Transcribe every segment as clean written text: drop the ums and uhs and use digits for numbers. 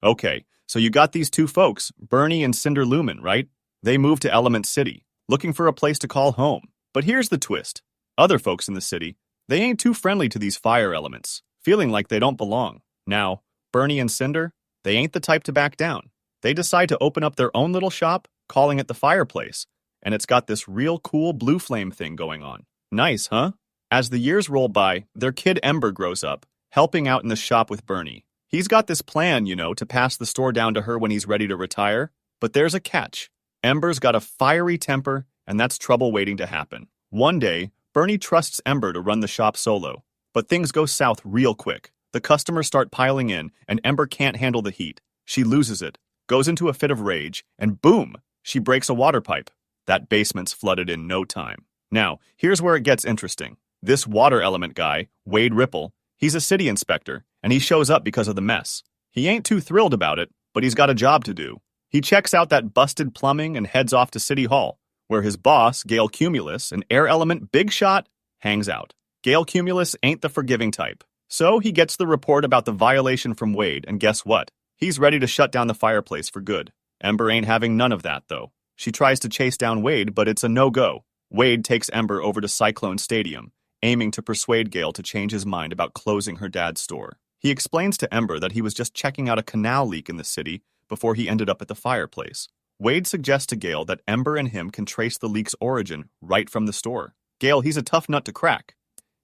Okay, so you got these two folks, Bernie and Cinder Lumen, right? They moved to Element City, looking for a place to call home. But here's the twist. Other folks in the city, they ain't too friendly to these fire elements, feeling like they don't belong. Now, Bernie and Cinder, they ain't the type to back down. They decide to open up their own little shop, calling it the Fireplace, and it's got this real cool blue flame thing going on. Nice, huh? As the years roll by, their kid Ember grows up, helping out in the shop with Bernie. He's got this plan, to pass the store down to her when he's ready to retire, but there's a catch. Ember's got a fiery temper, and that's trouble waiting to happen. One day, Bernie trusts Ember to run the shop solo, but things go south real quick. The customers start piling in, and Ember can't handle the heat. She loses it, goes into a fit of rage, and boom, she breaks a water pipe. That basement's flooded in no time. Now, here's where it gets interesting. This water element guy, Wade Ripple, he's a city inspector, and he shows up because of the mess. He ain't too thrilled about it, but he's got a job to do. He checks out that busted plumbing and heads off to City Hall, where his boss, Gale Cumulus, an air element big shot, hangs out. Gale Cumulus ain't the forgiving type. So he gets the report about the violation from Wade, and guess what? He's ready to shut down the fireplace for good. Ember ain't having none of that, though. She tries to chase down Wade, but it's a no-go. Wade takes Ember over to Cyclone Stadium, aiming to persuade Gale to change his mind about closing her dad's store. He explains to Ember that he was just checking out a canal leak in the city before he ended up at the fireplace. Wade suggests to Gale that Ember and him can trace the leak's origin right from the store. Gale, he's a tough nut to crack.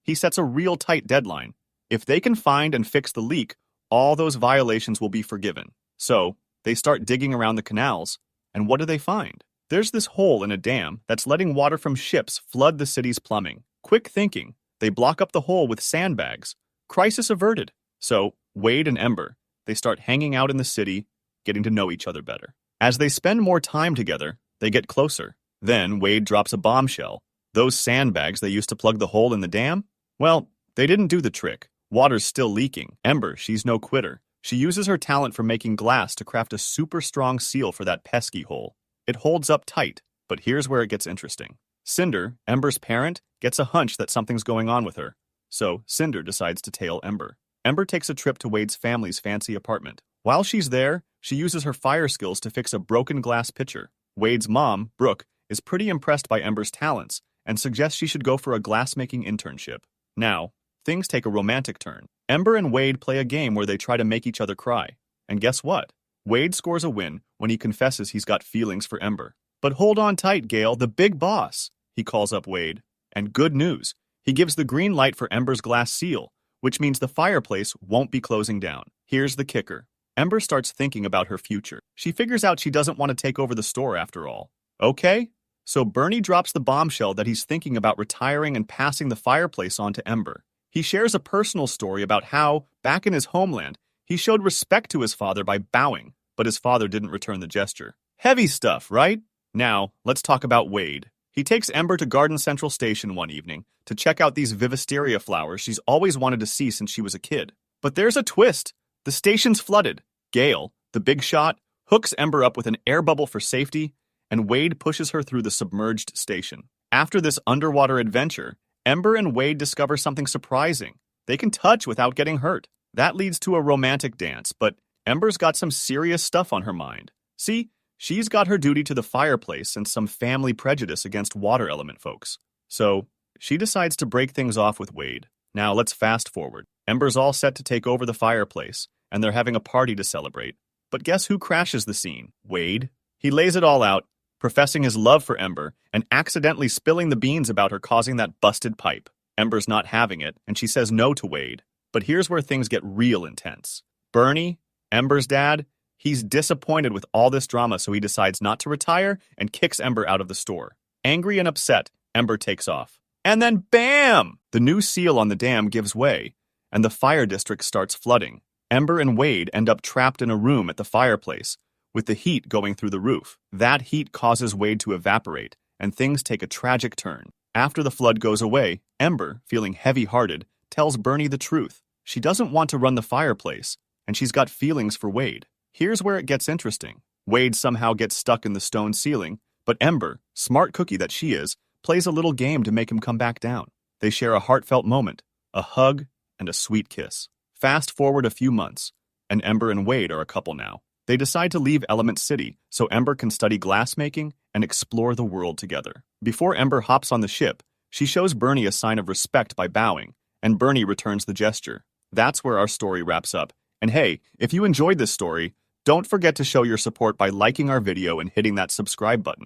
He sets a real tight deadline. If they can find and fix the leak, all those violations will be forgiven. So, they start digging around the canals, and what do they find? There's this hole in a dam that's letting water from ships flood the city's plumbing. Quick thinking. They block up the hole with sandbags. Crisis averted. So, Wade and Ember, they start hanging out in the city, getting to know each other better. As they spend more time together, they get closer. Then Wade drops a bombshell. Those sandbags they used to plug the hole in the dam? Well, they didn't do the trick. Water's still leaking. Ember, she's no quitter. She uses her talent for making glass to craft a super strong seal for that pesky hole. It holds up tight, but here's where it gets interesting. Cinder, Ember's parent, gets a hunch that something's going on with her. So Cinder decides to tail Ember. Ember takes a trip to Wade's family's fancy apartment. While she's there, she uses her fire skills to fix a broken glass pitcher. Wade's mom, Brooke, is pretty impressed by Ember's talents and suggests she should go for a glassmaking internship. Now, things take a romantic turn. Ember and Wade play a game where they try to make each other cry. And guess what? Wade scores a win when he confesses he's got feelings for Ember. But hold on tight, Gale, the big boss, he calls up Wade. And good news, he gives the green light for Ember's glass seal, which means the fireplace won't be closing down. Here's the kicker. Ember starts thinking about her future. She figures out she doesn't want to take over the store after all. Okay? So Bernie drops the bombshell that he's thinking about retiring and passing the fireplace on to Ember. He shares a personal story about how, back in his homeland, he showed respect to his father by bowing, but his father didn't return the gesture. Heavy stuff, right? Now, let's talk about Wade. He takes Ember to Garden Central Station one evening to check out these Vivisteria flowers she's always wanted to see since she was a kid. But there's a twist. The station's flooded. Gale, the big shot, hooks Ember up with an air bubble for safety, and Wade pushes her through the submerged station. After this underwater adventure, Ember and Wade discover something surprising. They can touch without getting hurt. That leads to a romantic dance, but Ember's got some serious stuff on her mind. See, she's got her duty to the fireplace and some family prejudice against water element folks. So, she decides to break things off with Wade. Now let's fast forward. Ember's all set to take over the fireplace, and they're having a party to celebrate. But guess who crashes the scene? Wade. He lays it all out, professing his love for Ember, and accidentally spilling the beans about her causing that busted pipe. Ember's not having it, and she says no to Wade. But here's where things get real intense. Bernie, Ember's dad, he's disappointed with all this drama, so he decides not to retire and kicks Ember out of the store. Angry and upset, Ember takes off. And then bam! The new seal on the dam gives way, and the fire district starts flooding. Ember and Wade end up trapped in a room at the fireplace, with the heat going through the roof. That heat causes Wade to evaporate, and things take a tragic turn. After the flood goes away, Ember, feeling heavy-hearted, tells Bernie the truth. She doesn't want to run the fireplace, and she's got feelings for Wade. Here's where it gets interesting. Wade somehow gets stuck in the stone ceiling, but Ember, smart cookie that she is, plays a little game to make him come back down. They share a heartfelt moment, a hug, and a sweet kiss. Fast forward a few months. and Ember and Wade are a couple now. They decide to leave Element City so Ember can study glassmaking and explore the world together. Before Ember hops on the ship, she shows Bernie a sign of respect by bowing, and Bernie returns the gesture. That's where our story wraps up. And hey, if you enjoyed this story, don't forget to show your support by liking our video and hitting that subscribe button.